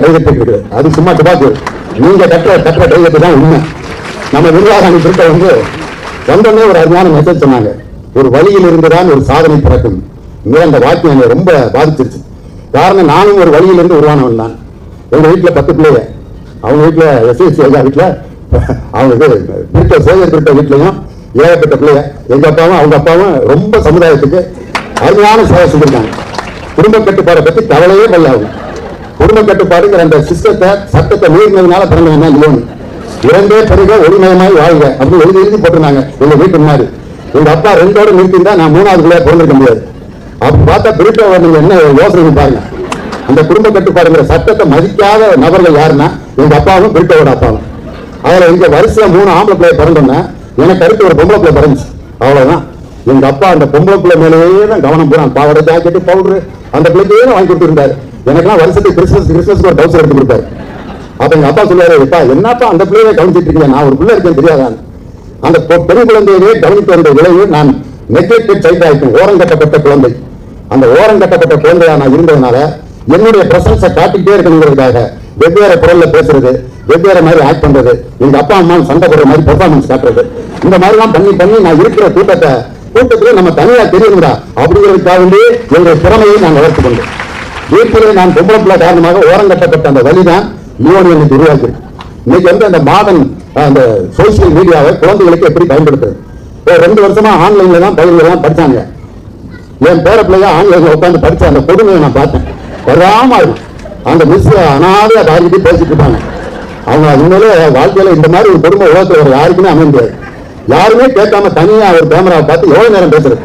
கைகட்டு அது சும்மா துபாக்கு நீங்க கட்டுற கைகட்டு தான் உண்மை. நம்ம நிர்வாக அணிக்கிட்ட வந்தோடனே ஒரு அருமையான மெசேஜ் சொன்னாங்க, ஒரு வழியில் இருந்துதான் ஒரு சாதனை பிறக்கும். அந்த வாக்கியம் என்னை ரொம்ப பாதிச்சிருச்சு. காரணம், நானும் ஒரு வழியில இருந்து உருவானவன் தான். எங்க வீட்டுல 10 பிள்ளைங்க, அவங்க வீட்டுல எஸ்எஸ்சி வீட்டுல அவங்க சேகர் திருட்ட வீட்லயும் ஏகப்பட்ட பிள்ளைங்க. எங்க அப்பாவும் அவங்க அப்பாவும் ரொம்ப சமுதாயத்துக்கு அருமையான சேவை செஞ்சிருக்காங்க. குடும்ப கட்டுப்பாடை பத்தி கவலையே பல்ல. அவங்க குடும்ப கட்டுப்பாடுங்கிற அந்த சிஸ்டத்தை சட்டத்தை மீறினதுனால பிறந்தவங்க லியோன். இரண்டே பிறகு ஒளிமயமாய் வாழ்க அப்படின்னு எழுதி போட்டிருந்தாங்க எங்க வீட்டு முன்னாடி. எங்க அப்பா 2ஓட நிறுத்திருந்தா நான் 3வது பிள்ளையா பிறந்திருக்க முடியாது. அப்படி பார்த்தா பிரிட்டோ நீங்க என்ன யோசனை பாருங்க. அந்த குடும்ப கட்டுப்பாடுங்கிற சட்டத்தை மதிக்காத நபர்கள் யாருன்னா எங்க அப்பாவும் பிரிட்டோட அப்பாவும். அதுல எங்க வரிசையா 3 ஆம்பளை பிள்ளைய பிறந்தோன்னா எனக்கு அடுத்து ஒரு பொம்பளை பிள்ளை பிறந்துச்சு. அவ்வளவுதான். எங்க அப்பா அந்த பொம்பளை பிள்ளை மேலேயே தான் கவனம் போறான். பாவடை, ஜாக்கெட்டு, பவுடரு அந்த பிள்ளைக்கே வாங்கி கொடுத்துருந்தாரு. எனக்குலாம் வருஷத்துக்கு கிறிஸ்மஸ் ஒரு டவுசர் எடுத்து கொடுத்தாரு. அப்ப எங்க அப்பா சொல்லுவாரு, எப்பா என்னப்பா அந்த பிள்ளையை கவனிச்சிட்டு இருக்கீங்க, நான் ஒரு பிள்ளை இருக்கேன் தெரியாதான். அந்த பெண் குழந்தையே கவனித்து வந்த விளைவு நான் நெக்லெக்டட் சைல்ட் ஆயிட்டேன். ஓரம் கட்டப்பட்ட குழந்தை. அந்த ஓரம் கட்டப்பட்ட குழந்தையா நான் இருந்ததுனால என்னுடைய பிரசன்ஸை காட்டிக்கிட்டே இருக்கணுங்கிறதுக்காக வெவ்வேறு குரல்ல பேசுறது, வெவ்வேறு மாதிரி ஆக்ட் பண்றது, எங்க அப்பா அம்மா சண்டை போடுற மாதிரி பெர்ஃபார்மன்ஸ் காட்டுறது, இந்த மாதிரி எல்லாம் பண்ணி நான் இருக்கிற கூட்டத்துல நம்ம தனியா தெரியுங்களா அப்படிங்கிறதுக்காகவே என்னுடைய திறமையை நான் வளர்த்து கொண்டேன். வீட்டிலே நான் பொம்பளை பிள்ளை காரணமாக ஓரம் கட்டப்பட்ட அந்த வழிதான் லியோன் எனக்கு உருவாக்கி. இன்னைக்கு அந்த மாடர்ன் அந்த சோசியல் மீடியாவை குழந்தைகளுக்கு எப்படி பயன்படுத்துறது. 2 வருஷமா ஆன்லைன்ல தான் பயிர்கள்லாம் படிச்சாங்க. என் பேர பிள்ளையா ஆன்லைன்ல உட்காந்து படிச்ச அந்த கொடுமையை நான் பார்த்தேன். வராம அந்த மிஸ் அனாதையா தாக்கிட்டு பேசிட்டு இருப்பாங்க. அவங்க உண்மையிலே வாழ்க்கையில இந்த மாதிரி ஒரு குடும்ப உலகத்தில் ஒரு யாருக்குமே அமைய முடியாது. யாருமே கேட்காம தனியா ஒரு கேமராவை பார்த்து எவ்வளவு நேரம் பேசுறது.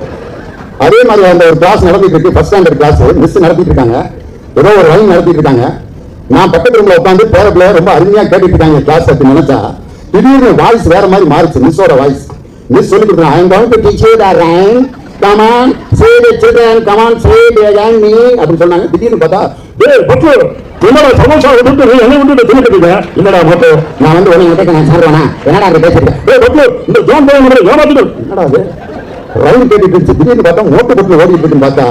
அதே மாதிரி அந்த ஒரு கிளாஸ் நடத்திட்டு இருக்கு, ஃபர்ஸ்ட் ஸ்டாண்டர்ட் கிளாஸ் மிஸ் நடத்திட்டு இருக்காங்க, ஏதோ ஒரு லைன் நடத்திட்டு இருக்காங்க. நான் பக்கத்து ரூம்ல உட்காந்து பேர பிள்ளைய ரொம்ப அருமையா கேட்டுட்டு இருக்காங்க கிளாஸ் அப்படின்னு நினைச்சா திடீர்னு வாய்ஸ் வேற மாதிரி மாறிச்சு. மிஸ்ஸோட வாய்ஸ். மிஸ் சொல்லி கொடுத்தாங்க, I am going to teach you the rhyme. Come on, say the children, come on, say the young me அப்படின்னு சொன்னாங்க. திடீர்னு பார்த்தா, டேய் பட்டு என்னடா சமோசா விட்டு என்ன விட்டு தின்னுட்டு என்னடா பட்டு நான் வந்து உனக்கு நான் சொல்றேனா என்னடா அங்க பேசுறேன். டேய் பட்டு இந்த ஜோன் போய் நம்ம ஏமாத்திட்டு என்னடா அது ரவுண்ட் கேட்டுட்டு இருந்துச்சு. திடீர்னு பார்த்தா மோட்டு பட்டு ஓடிட்டு இருக்குன்னு பார்த்தா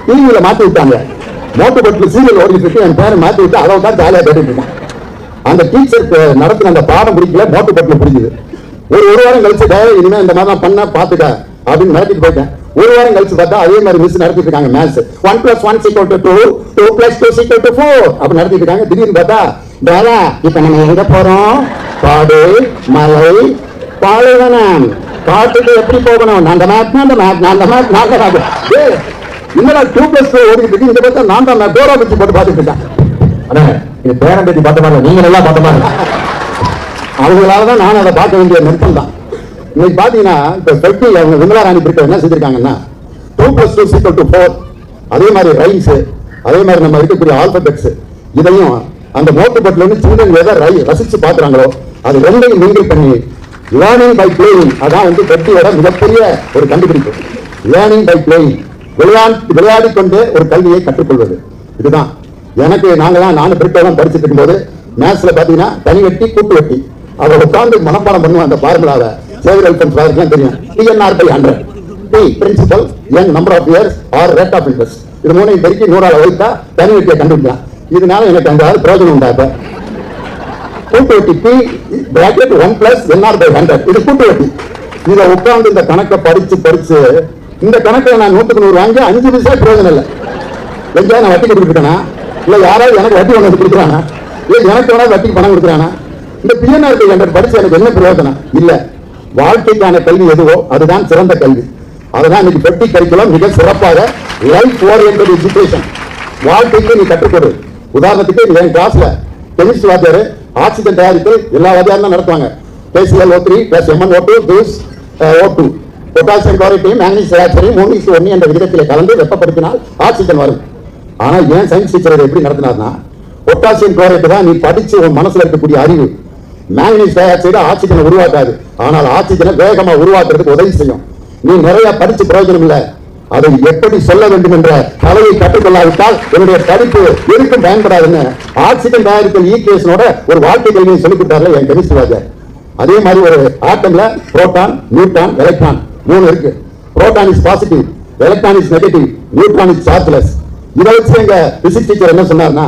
டிவியில மாத்தி விட்டாங்க. மோட்டு பட்டு சீரியல் ஓடிட்டு இருக்கு. என் பேரை மாத்தி விட்டு அதை தான் ஜாலியா கேட்டுட்டு இருக்கான். அந்த டீச்சர் நடத்தின அந்த பாடம் பிடிக்கல, மோட்டு பட்டுல பிடிக்குது. ஒரு வாரம் கழிச்சு இனிமே இந்த மாதிரி தான் பண்ண பாத்துக்க அப்படின்னு நடத்திட்டு போயிட்டேன். ஒரு வாரம் கழிச்சு பார்த்தா அதே மாதிரி மிஸ் நடத்திட்டு இருக்காங்க. மேத்ஸ் 1 + 1 = 2, 2 + 2 = 4 அப்படி நடத்திட்டு இருக்காங்க. திடீர்னு பார்த்தா, தாதா இப்ப நம்ம எங்க போறோம்? காடு, மலை, பாலைவனம். காட்டுக்கு எப்படி போகணும்? அந்த மேப் என்னடா 2 + 2 ஓடிட்டு இருக்கு. இந்த பார்த்தா நான் தான் டோரா வச்சு போட்டு பார்த்துட்டு இருக்கேன். அண்ணா இது பேரன் பேட்டி பார்த்த மாதிரி நீங்க நல்லா பார்த்த மாதிரி அவங்களாலதான் நான் அதை பார்க்க வேண்டிய நிறுத்தம் தான். இன்னைக்கு பாத்தீங்கன்னா இப்ப பெட்டி அவங்க விமலா ராணி பிரிட்ட என்ன செஞ்சிருக்காங்கன்னா 2 + 2 = 4 அதே மாதிரி ரைம்ஸ், அதே மாதிரி நம்ம இருக்கக்கூடிய ஆல்பபெட்ஸ் இதையும் அந்த மோட்டு பட்டில இருந்து சில்ட்ரன் எதை ரசிச்சு பாக்குறாங்களோ அது ரெண்டையும் மிங்கிள் பண்ணி லேர்னிங் பை பிளேயிங். அதான் பெட்டியோட மிகப்பெரிய ஒரு கண்டுபிடிப்பு. லேர்னிங் பை பிளேயிங், விளையாடி கொண்டு ஒரு கல்வியை கற்றுக்கொள்வது. இதுதான் எனக்கு நானும் பிரிட்டெல்லாம் படிச்சுட்டு இருக்கும்போது மேத்ஸ்ல பாத்தீங்கன்னா தனி வெட்டி கூட்டு வெட்டி அதை உட்கார்ந்து மனப்பாடம் பண்ணுவோம். அந்த ஃபார்முலாவை சேவியர் தெரியும். TNR/100 T principal, N number of years R rate of interest. இது 3ஐயும் பெருக்கி 100ஆல வைத்தா தனி வெட்டியை கண்டுபிடிக்கலாம். இதனால எனக்கு அந்த பிரயோஜனம் உண்டாது. கூட்டு வெட்டி P bracket 1 + NR/100 இது கூட்டு வெட்டி. இதை உட்கார்ந்து இந்த கணக்கை படிச்சு இந்த கணக்கை நான் 100க்கு 100 வாங்கி 5 பைசா பிரயோஜனம் இல்லை. எங்கேயா நான் வட்டி கொடுத்துருக்கேனா? இல்ல யாராவது எனக்கு வட்டி ஒன்று கொடுக்குறானா? இல்ல எனக்கு வேணா வட்டிக்கு பணம் கொடுக்குறானா? இந்த PNR/100 படிச்சு எனக்கு என்ன பிரயோஜனம் இல்ல. வாழ்க்கைக்கான கல்வி எதுவோ அதுதான் சிறந்த கல்வி. அதுதான் இன்னைக்கு பெட்டி கரிக்குலம் மிக சிறப்பாக லைஃப் ஓரியன்டட் எஜுகேஷன். வாழ்க்கைக்கு நீ கற்றுக்கொடு. உதாரணத்துக்கு என் கிளாஸ்ல கெமிஸ்ட்ரி வாத்தியார் ஆக்சிஜன் தயாரிப்பு எல்லா வாத்தியாரும் தான் நடத்துவாங்க. KClO3 + MnO2 O2 potassium குளோரைடையும் magnesium சல்பைடையும் 3:1 என்ற விகிதத்தில் கலந்து வெப்பப்படுத்தினால் ஆக்சிஜன் வரும். ஆனா ஏன் சயின்ஸ் டீச்சர் எப்படி நடத்தினார்னா, பொட்டாசியம் குளோரைடு தான் நீ படிச்சு உன் மனசுல இருக்கக்கூடிய அறிவு. மேக்னீசியம் டை ஆக்சைடு ஆக்சிஜனை உருவாக்காது, ஆனால் ஆக்சிஜனை வேகமா உருவாக்குறதுக்கு உதவி செய்யும். நீ நிறைய படிச்சு பிரயோஜனம் இல்லை. அதை எப்படி சொல்ல வேண்டும் என்ற கலையை கற்றுக்கொள்ளாவிட்டால் என்னுடைய படிப்பு எதுக்கும் பயன்படாதுன்னு ஆக்சிஜன் தயாரித்தல் ஈக்குவேஷனோட ஒரு வாழ்க்கை கல்வியை சொல்லிக் கொடுத்தாரு என் கெமிஸ்ட்ரி வாத்தியார். அதே மாதிரி ஒரு ஆட்டம்ல புரோட்டான், நியூட்ரான், எலக்ட்ரான் 3 இருக்கு. Proton is positive, electron is negative, neutron is chargeless. இதை வச்சு எங்க பிசிக்ஸ் டீச்சர் என்ன சொன்னார்னா,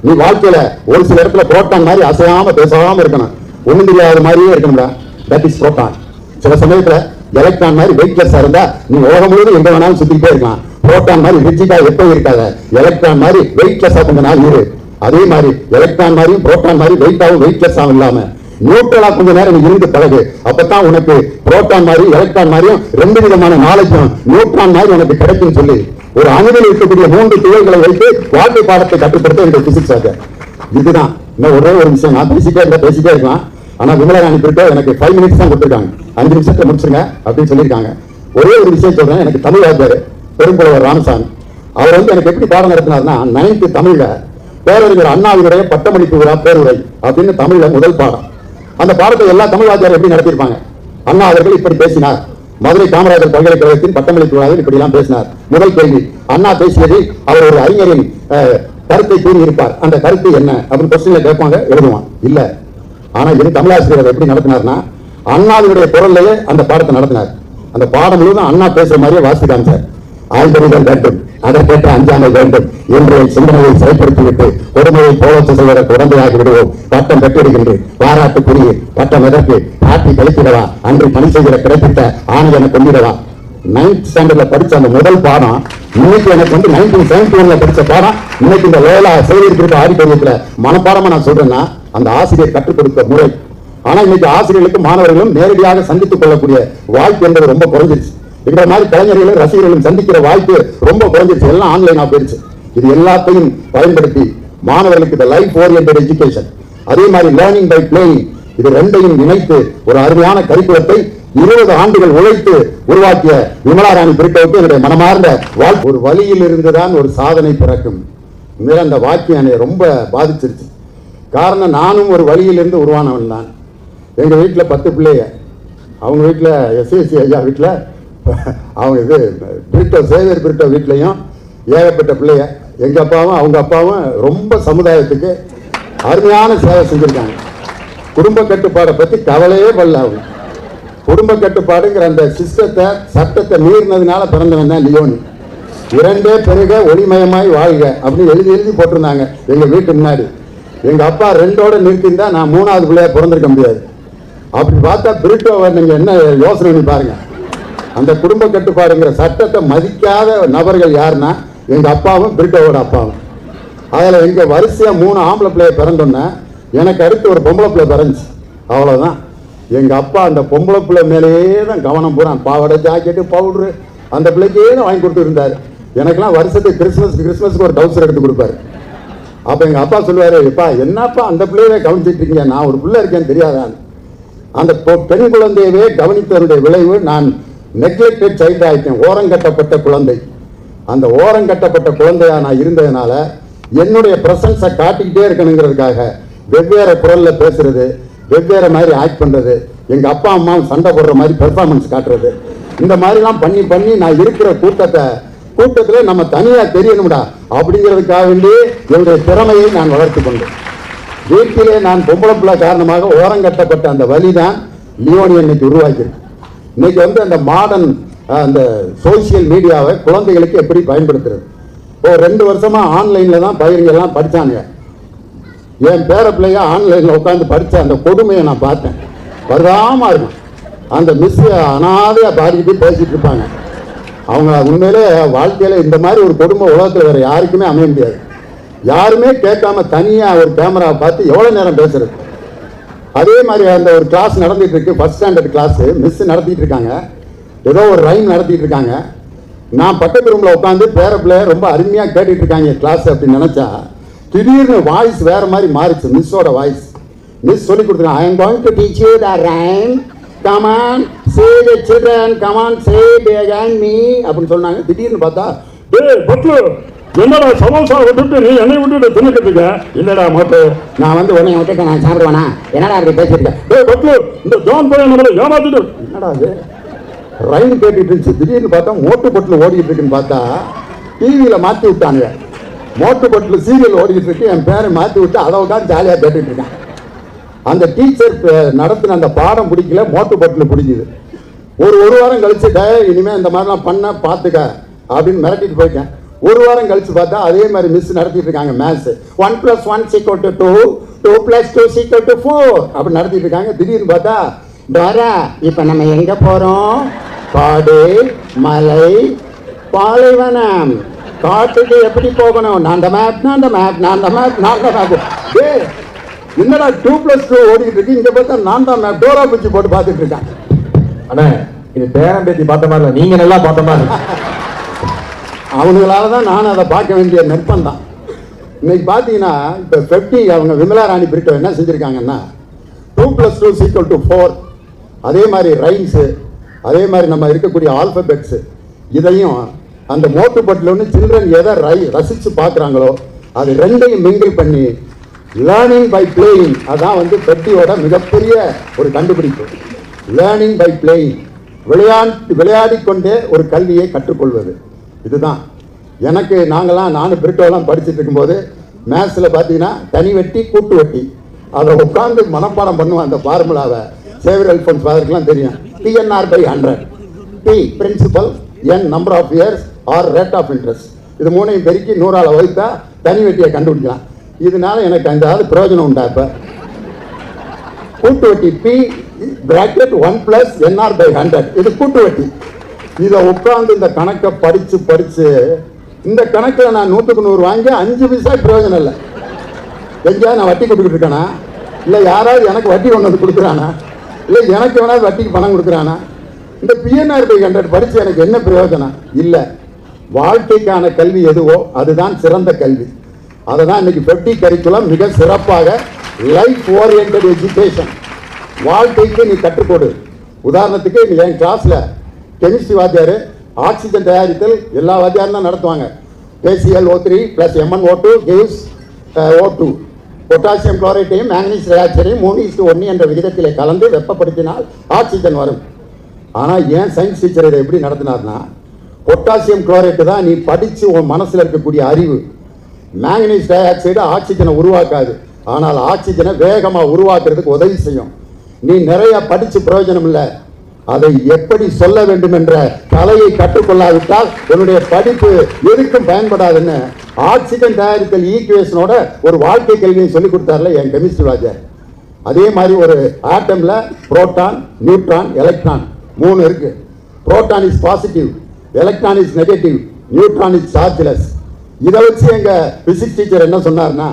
நீ வாழ்க்கையில ஒரு சில இடத்துல புரோட்டான் மாதிரி அசையாம பேசாம இருக்கணும், ஒண்ணும் தெரியாத மாதிரியே இருக்கணும்டா. That is proton. சில சமயத்துல எலக்ட்ரான் மாதிரி வெயிட்லெஸ்ஸா இருந்தா நீ உலகம் முழுவதும் எங்க வேணாலும் சுத்திட்டே இருக்கலாம். புரோட்டான் மாதிரி ரிஜிட்டா எப்பவும் இருக்காத, எலக்ட்ரான் மாதிரி வெயிட்லெஸ்ஸா கொஞ்ச நாள் இரு. அதே மாதிரி எலக்ட்ரான் மாதிரியும் புரோட்டான் மாதிரி வெயிட்டாவும் வெயிட்லெஸ்ஸாவும் இல்லாம நியூட்ரலா கொஞ்ச நேரம் நீ இருந்து பழகு. அப்பதான் உனக்கு புரோட்டான் மாதிரி எலக்ட்ரான் மாதிரியும் ரெண்டு விதமான நாலேஜும் நியூட்ரான் மாதிரி உனக்கு கிடைக்கும் சொல்லி ஒரு அணுவில் இருக்கக்கூடிய 3 துளைகளை வைத்து வாழ்க்கை பாடத்தை கட்டுப்படுத்த இந்த பிசிக்ஸ் ஆக. இதுதான் இன்னும் ஒரே ஒரு விஷயம். நான் பேசிட்டே இருக்கலாம். ஆனா விமலராணி பிரிட்டோ எனக்கு 5 மினிட்ஸ் தான் கொடுத்துருக்காங்க. 5 நிமிஷத்துல முடிச்சுங்க அப்படின்னு சொல்லியிருக்காங்க. ஒரே ஒரு விஷயம் சொல்றேன். எனக்கு தமிழ் வாத்தியார் பெரும்புலவர் ராமசாமி அவர் எனக்கு எப்படி பாடம் நடத்தினார்னா 9th தமிழ்ல பேரறிஞர் அண்ணாவினுடைய பட்டமளிப்பு விழா பேருரை அப்படின்னு தமிழ்ல முதல் பாடம். அந்த பாடத்தை எல்லா தமிழ் வாத்தியாரும் எப்படி நடத்தியிருப்பாங்க? அண்ணா அவர்கள் இப்படி பேசினார், மதுரை காமராஜர் பல்கலைக்கழகத்தின் பட்டமளிப்பு விழாவில் இப்படி எல்லாம் பேசினார். முதல் கேள்வி, அண்ணா பேசியது அவர் ஒரு அறிஞரின் கருத்தை கூறியிருப்பார், அந்த கருத்து என்ன அப்படின்னு கொஸ்டின்ல கேட்பாங்க, எழுதுவான் இல்ல. ஆனா இது தமிழாசிரியர் எப்படி நடத்தினார்னா அண்ணாவினுடைய குரல்லையே அந்த பாடத்தை நடத்தினார். அந்த பாடம் முழுவதும் அண்ணா பேசுற மாதிரியே வாசி காமிச்சார். ஆய்வறிதல் வேண்டும், அதற்கேற்ற அஞ்சாமை வேண்டும் என்று சிந்தனையை செயல்படுத்திவிட்டு கொடுமையை போலத்து செய்வதற்கு உடந்தையாகி விடுவோம். பட்டம் பெற்றிடுகின்றேன், பாராட்டுக்குரிய பட்டம் எதற்கு காட்டி கழித்திடவா, அன்று பணி செய்கிற கிடைத்திட்ட ஆணையனை கொண்டிடவா. 9th ஸ்டாண்டர்ட்ல படிச்ச அந்த முதல் பாடம் இன்னைக்கு எனக்கு 1971 படிச்ச பாடம் இன்னைக்கு இந்த லோலா செய்திருக்கிற ஆடிட்டோரியத்துல மனப்பாடமா நான் சொல்றேன்னா அந்த ஆசிரியர் கற்றுக் கொடுத்த முறை. ஆனா இன்னைக்கு ஆசிரியர்களுக்கும் மாணவர்களும் நேரடியாக சந்தித்துக் கொள்ளக்கூடிய வாய்ப்பு என்பது ரொம்ப குறைஞ்சிருச்சு. இந்த மாதிரி கலைஞர்களும் ரசிகர்களும் சந்திக்கிற வாய்ப்பு ரொம்ப குறைஞ்சிருச்சு. எல்லாம் ஆன்லைனா போயிருச்சு. இது எல்லாத்தையும் பயன்படுத்தி மாணவர்களுக்கு இந்த லைஃப் ஓரியன்டட் எஜுகேஷன், அதே மாதிரி லேர்னிங் பை பிளேயிங், இது ரெண்டையும் இணைத்து ஒரு அருமையான கரிக்குலத்தை 20 ஆண்டுகள் உழைத்து உருவாக்கிய விமலாராணி பிரிட்டோவுக்கு என்னுடைய மனமார்ந்த வாழ்க்கை. ஒரு வழியில் இருந்துதான் ஒரு சாதனை பிறக்கும். அந்த வாக்கியம் என்னை ரொம்ப பாதிச்சிருச்சு. காரணம், நானும் ஒரு வழியிலிருந்து உருவானவன் தான். எங்க வீட்டுல 10 பிள்ளைங்க, அவங்க வீட்டுல எஸ்எஸ்சி ஐயா வீட்டுல அவங்க இது பிரிட்டோ சேவியர் பிரிட்டோ வீட்லையும் ஏகப்பட்ட பிள்ளைங்க. எங்க அப்பாவும் அவங்க அப்பாவும் ரொம்ப சமுதாயத்துக்கு அருமையான சேவை செஞ்சிருக்காங்க. குடும்ப கட்டுப்பாடை பத்தி கவலையே படல. அவங்க குடும்ப கட்டுப்பாடுங்கிற அந்த சிஸ்டத்தை சட்டத்தை மீறினதுனால பிறந்தவன் தான் லியோனி. 2 பெருக ஒளிமயமாய் வாழ்க அப்படின்னு எழுதி போட்டிருந்தாங்க எங்க வீட்டு முன்னாடி. எங்க அப்பா 2ஓட நிறுத்திருந்தா நான் 3வது பிள்ளையா பிறந்திருக்க முடியாது. அப்படி பார்த்தா பிரிட்டோவை நீங்க என்ன யோசனை பண்ணி பாருங்க. அந்த குடும்ப கட்டுப்பாடுங்கிற சட்டத்தை மதிக்காத நபர்கள் யாருன்னா எங்க அப்பாவும் பிரிட்டோவோட அப்பாவும். அதில் எங்க வரிசையா 3 ஆம்பளை பிள்ளைய பிறந்தோன்னா எனக்கு அடுத்து ஒரு பொம்பளை பிள்ளை பிறந்துச்சு. அவ்வளோதான். எங்க அப்பா அந்த பொம்பளை பிள்ளை மேலேயே தான் கவனம் போறான். பாவாடை, ஜாக்கெட்டு, பவுடரு அந்த பிள்ளைக்கே தான் வாங்கி கொடுத்து இருந்தாரு. எனக்கெல்லாம் வருஷத்துக்கு கிறிஸ்மஸ்க்கு ஒரு டவுசர் எடுத்து கொடுப்பாரு. அப்ப எங்க அப்பா சொல்லுவாரு, எப்பா என்னப்பா அந்த பிள்ளையவே கவனிச்சிட்டு இருக்கீங்க, நான் ஒரு பிள்ளை இருக்கேன்னு தெரியாதான். அந்த பெண் குழந்தையவே கவனித்தவருடைய விளைவு நான் நெக்லெக்டட் சைல்டு ஆயிட்டேன், ஓரங்கட்டப்பட்ட குழந்தை. அந்த ஓரங்கட்டப்பட்ட குழந்தையா நான் இருந்ததுனால என்னுடைய பிரசன்ஸை காட்டிக்கிட்டே இருக்கணுங்கிறதுக்காக வெவ்வேறு குரல்ல பேசுறது, வெவ்வேறு மாதிரி ஆக்ட் பண்றது, எங்க அப்பா அம்மாவும் சண்டை போடுற மாதிரி பெர்ஃபார்மன்ஸ் காட்டுறது, இந்த மாதிரிலாம் பண்ணி நான் இருக்கிற கூட்டத்துல நம்ம தனியா தெரியணும்டா அப்படிங்கிறதுக்காக வேண்டி என்னுடைய திறமையை நான் வளர்த்து கொண்டேன். வீட்டிலே நான் பொம்பளை பிள்ளை காரணமாக ஓரங்கட்டப்பட்ட அந்த வழிதான் லியோனி இன்னைக்கு உருவாக்கியிருக்கு. இன்னைக்கு அந்த மாடர்ன் அந்த சோசியல் மீடியாவை குழந்தைகளுக்கு எப்படி பயன்படுத்துறது. 2 வருஷமா ஆன்லைன்ல தான் பயிர்கள்லாம் படிச்சாங்க. என் பேர பிள்ளைய ஆன்லைன்ல உட்காந்து படிச்ச அந்த கொடுமையை நான் பார்த்தேன். வருதாம இருக்கும். அந்த மிஸ் அனாதையா பாடிக்கிட்டு பேசிட்டு இருப்பாங்க. அவங்க உண்மையிலே வாழ்க்கையில இந்த மாதிரி ஒரு கொடுமை உலகத்துல வேற யாருக்குமே அமைய முடியாது. யாருமே கேட்காம தனியா ஒரு கேமராவை பார்த்து எவ்வளவு நேரம் பேசுறது. அதே மாதிரி அந்த ஒரு கிளாஸ் நடந்துட்டு இருக்கு, ஃபர்ஸ்ட் ஸ்டாண்டர்ட் கிளாஸ். மிஸ் நடத்திட்டு இருக்காங்க, ஏதோ ஒரு ரைம் நடத்திட்டு இருக்காங்க. நான் பக்கத்து ரூம்ல உட்காந்து பேர பிள்ளைய ரொம்ப அருமையா கேட்டுட்டு இருக்காங்க கிளாஸ் அப்படின்னு நினைச்சா திடீர்னு வாய்ஸ் வேற மாதிரி மாறிச்சு. மிஸ்ஸோட வாய்ஸ். மிஸ் சொல்லி கொடுத்துருக்காங்க, I am going to teach you the rhyme. Come on, say the children, come on, say behind me அப்படின்னு சொன்னாங்க. திடீர்னு பார்த்தா, டேய் பட்லு, என்னடா சமோசா விட்டுட்டு நீ என்னை விட்டுட்டு தின்னுக்கிட்டு இல்லடா மோட்டு, நான் உன்னை விட்டுட்டு நான் சாப்பிடுவேனா, என்னடா அப்படி பேசிட்டு டேய் பட்லு, இந்த ஜான் போய் நம்மளை ஏமாத்திட்டு என்னடா அது ரைம் கேட்டுட்டு இருந்துச்சு. திடீர்னு பார்த்தா மோட்டு பட்லு ஓடிட்டு இருக்குன்னு பார்த்தா டிவியில மாற்றி விட்டானுங்க. மோட்டு பட்லு சீரியல் ஓடிட்டு இருக்கு. என் பேரை மாற்றி விட்டு அதை உட்காந்து ஜாலியாக கேட்டுட்டு இருக்கேன். அந்த டீச்சர் நடத்தின அந்த பாடம் பிடிக்கல, மோட்டு பட்லு பிடிக்குது. ஒரு வாரம் கழிச்சு இனிமே இந்த மாதிரிலாம் பண்ண பார்த்துக்க அப்படின்னு மிரட்டிட்டு போயிட்டேன். ஒரு வாரம் கழிச்சு பார்த்தா அதே மாதிரி மிஸ் நடத்திட்டு இருக்காங்க மேத்ஸ். 1 + 1 = 2, 2 + 2 = 4 அப்படி நடத்திட்டு இருக்காங்க. திடீர்னு பார்த்தா டோரா இப்ப நம்ம எங்க போறோம்? காடு, மலை, பாலைவனம். காட்டுக்கு எப்படி போகணும்? நான் அந்த மேப், நான் அந்த மேப், நான் அந்த மேப், நான் அந்த மேப். என்னடா 2 + 2 ஓடிட்டு இருக்கு, இங்க பார்த்தா நான் தான் மேப். டோரா பூச்சி போட்டு பார்த்துட்டு இருக்காங்க. அண்ணா இது பேரம் பேத்தி பார்த்த மாதிரி நீங்க நல்லா பார்த்த மாதிரி. அவங்களால தான் நான் அதை பார்க்க வேண்டிய நெற்பம் தான். இன்னைக்கு பார்த்தீங்கன்னா இப்போ 50 அவங்க விமலா ராணி பிரிட்டோ என்ன செஞ்சுருக்காங்கன்னா 2 + 2 = 4. அதே மாதிரி ரைம்ஸு, அதே மாதிரி நம்ம இருக்கக்கூடிய ஆல்பபெட்ஸு, இதையும் அந்த மோட்டு பட்டில் ஒன்று சில்ட்ரன் எதை ரசித்து பார்க்குறாங்களோ அது ரெண்டையும் மிங்கிள் பண்ணி லேர்னிங் பை பிளேயிங். அதான் வந்து பெட்டியோட மிகப்பெரிய ஒரு கண்டுபிடிப்பு. லேர்னிங் பை பிளேயிங், விளையாடிக்கொண்டே ஒரு கல்வியை கற்றுக்கொள்வது. இதுதான் எனக்கு நானும் பிரிட்டோலாம் படிச்சுட்டு இருக்கும்போது மேத்ஸில் பார்த்தீங்கன்னா தனி வெட்டி கூட்டு வெட்டி அதை உட்காந்து மனப்பாடம் பண்ணுவேன். அந்த ஃபார்முலாவை சேவியர் அல்ஃபோன்ஸ் ஃபாதருக்குலாம் தெரியும். PNR/100, P principal, N number of years, R rate of interest. இது மூணையும் பெருக்கி 100ஆல் வகுத்தா தனி வெட்டியை கண்டுபிடிக்கலாம். இதனால எனக்கு அந்த பிரயோஜனம் உண்டா? இப்போ கூட்டு வட்டி P = 1 + NR/100 இது கூட்டு வட்டி. இதை உட்காந்து இந்த கணக்கை படிச்சு இந்த கணக்கில் நான் 100க்கு 100 வாங்கி 5 பைசா பிரயோஜனம் இல்லை. எங்கேயாவது நான் வட்டி கொடுத்துக்கிட்டு இருக்கேனா? இல்லை யாராவது எனக்கு வட்டி கொண்டு வந்து கொடுக்குறானா? இல்லை எனக்கு வேணாவது வட்டிக்கு பணம் கொடுக்குறானா? இந்த PNR/100 படித்து எனக்கு என்ன பிரயோஜனம் இல்லை. வாழ்க்கைக்கான கல்வி எதுவோ அதுதான் சிறந்த கல்வி. அதை தான் இன்னைக்கு 50 கரிக்குலம் மிக சிறப்பாக லைஃப் ஓரியன்டட் எஜுகேஷன், வாழ்க்கைக்கு நீ கற்றுக்கொடு. உதாரணத்துக்கு என் கிளாஸில் கெமிஸ்ட்ரி வாத்தியார் ஆக்சிஜன் தயாரித்தல் எல்லா வாத்தியாரும் தான் நடத்துவாங்க. KClO3 + MnO2 gives O2. Potassium குளோரைட்டையும் மேங்கனீஸ் டயாக்சைடையும் 3:1 என்ற விகிதத்திலே கலந்து வெப்பப்படுத்தினால் ஆக்சிஜன் வரும். ஆனால் ஏன் சயின்ஸ் டீச்சர் இதை எப்படி நடத்தினார்னா, பொட்டாசியம் குளோரைட்டு தான் நீ படித்து உன் மனசில் இருக்கக்கூடிய அறிவு. மேங்கனீஸ் டயாக்சைடு ஆக்சிஜனை உருவாக்காது, ஆனால் ஆக்சிஜனை வேகமாக உருவாக்குறதுக்கு உதவி செய்யும். நீ நிறைய படித்து பிரயோஜனம் இல்லை. அதை எப்படி சொல்ல வேண்டும் என்ற கலையை கற்றுக்கொள்ளாவிட்டால் உன்னுடைய படிப்பு எதுக்கும் பயன்படாதுன்னு ஆக்சிஜன் தயாரித்தல் ஈக்குவேஷனோட ஒரு வாழ்க்கை கல்வியை சொல்லி கொடுத்தார்ல என் கெமிஸ்ட்ரி வாத்தியார். அதே மாதிரி ஒரு ஆட்டம்ல புரோட்டான், நியூட்ரான், எலக்ட்ரான் 3 இருக்கு. Proton is positive, electron is negative, neutron is chargeless. இதை வச்சு எங்க பிசிக்ஸ் டீச்சர் என்ன சொன்னார்னா,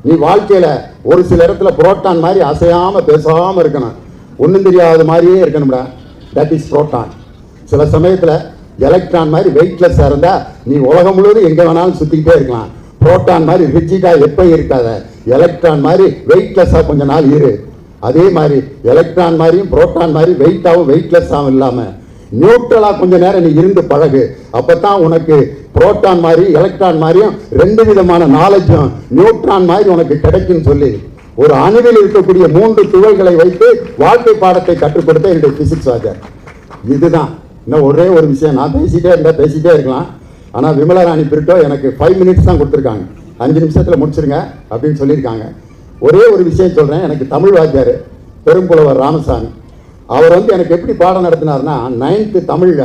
நீ வாழ்க்கையில ஒரு சில இடத்துல புரோட்டான் மாதிரி அசையாம பேசாம இருக்கணும், ஒன்றும் தெரியாத மாதிரியே இருக்கணும்டா. That is proton. சில சமயத்தில் எலக்ட்ரான் மாதிரி வெயிட்லெஸ்ஸாக இருந்தால் நீ உலகம் முழுவதும் எங்கே வேணாலும் சுற்றிக்கிட்டே இருக்கலாம். புரோட்டான் மாதிரி ரிஜிடாக எப்பயும் இருக்காத, எலக்ட்ரான் மாதிரி வெயிட்லெஸ்ஸாக கொஞ்ச நாள் இரு. அதே மாதிரி எலக்ட்ரான் மாதிரியும் புரோட்டான் மாதிரி வெயிட்டாகவும் வெயிட்லெஸ்ஸாகவும் இல்லாமல் நியூட்ரலாக கொஞ்ச நேரம் நீ இருந்து பழகு. அப்போ தான் உனக்கு புரோட்டான் மாதிரி எலக்ட்ரான் மாதிரியும் 2 விதமான நாலேஜும் நியூட்ரான் மாதிரி உனக்கு கிடைக்குன்னு சொல்லி ஒரு அணுவில் இருக்கக்கூடிய 3 துகள்களை வைத்து வாழ்க்கை பாடத்தை கற்றுக் கொடுத்த என்னுடைய பிசிக்ஸ் வாத்தியார். இதுதான். இன்னும் ஒரே ஒரு விஷயம், நான் பேசிட்டே இருக்கலாம். ஆனால் விமலா ராணி பிரிட்டோ எனக்கு 5 மினிட்ஸ் தான் கொடுத்துருக்காங்க. 5 நிமிஷத்தில் முடிச்சிருங்க அப்படின்னு சொல்லியிருக்காங்க. ஒரே ஒரு விஷயம் சொல்கிறேன். எனக்கு தமிழ் வாத்தியார் பெரும்புலவர் ராமசாமி, அவர் எனக்கு எப்படி பாடம் நடத்தினார்னா, 9th தமிழில்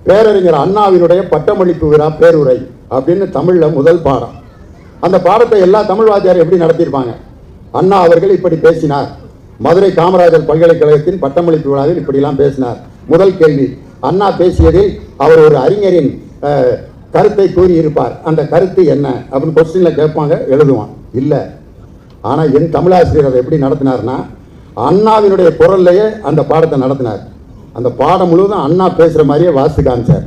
பேரறிஞர் அண்ணாவினுடைய பட்டமளிப்பு விழா பேருரை அப்படின்னு தமிழில் முதல் பாடம். அந்த பாடத்தை எல்லா தமிழ் வாத்தியாரும் எப்படி நடத்தியிருப்பாங்க. அண்ணா அவர்கள் இப்படி பேசினார், மதுரை காமராஜர் பல்கலைக்கழகத்தின் பட்டமளிப்பு விழாவில் இப்படிலாம் பேசினார். முதல் கேள்வி, அண்ணா பேசியதில் அவர் ஒரு அறிஞரின் கருத்தை கூறியிருப்பார், அந்த கருத்து என்ன அப்படின்னு கொஸ்டினில் கேட்பாங்க, எழுதுவான். இல்லை, ஆனால் என் தமிழாசிரியர் அதை எப்படி நடத்தினார்னா, அண்ணாவினுடைய குரல்லையே அந்த பாடத்தை நடத்தினார். அந்த பாடம் முழுவதும் அண்ணா பேசுகிற மாதிரியே வாசித்து காமிச்சார்.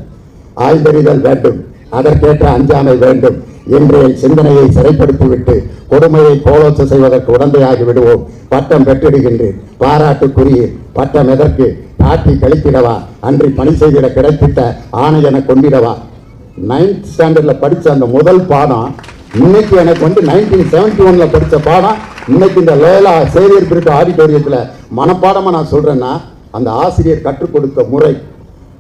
ஆய்ந்தறிதல் வேண்டும், அதற்கேற்ற அஞ்சாமை வேண்டும் என்று என் சிந்தனையை சிறைப்படுத்திவிட்டு கொடுமையை போலோச்ச செய்வதற்கு உடந்தையாகி விடுவோம். பட்டம் பெற்றிடுகின்றேன், பாராட்டுக்குரிய பட்டம் எதற்கு, நாட்டி கழித்திடவா, அன்றி பணி செய்திட கிடைத்திட்ட ஆணையனை கொண்டிடவா. 9th ஸ்டாண்டர்டில் படித்த அந்த முதல் பாடம் இன்னைக்கு எனக்கு 1971 படித்த பாடம் இன்னைக்கு இந்த லோயலா சேவியர் பிரிட்டோ ஆடிட்டோரியத்தில் மனப்பாடமாக நான் சொல்கிறேன்னா அந்த ஆசிரியர் கற்றுக் கொடுத்த முறை.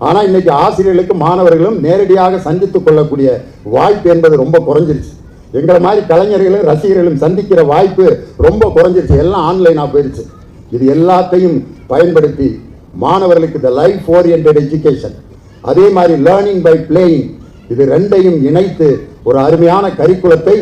ஆனால் இன்னைக்கு ஆசிரியர்களுக்கு மாணவர்களும் நேரடியாக சந்தித்துக் கொள்ளக்கூடிய வாய்ப்பு என்பது ரொம்ப குறைஞ்சிருச்சு. எங்களை மாதிரி கலைஞர்களும் ரசிகர்களும் சந்திக்கிற வாய்ப்பு ரொம்ப குறைஞ்சிருச்சு, எல்லாம் ஆன்லைனாக போயிடுச்சு. இது எல்லாத்தையும் பயன்படுத்தி மாணவர்களுக்கு இந்த லைஃப் ஓரியன்டட் எஜுகேஷன், அதே மாதிரி லேர்னிங் பை பிளேயிங், இது ரெண்டையும் இணைத்து ஒரு அருமையான கரிக்குலத்தை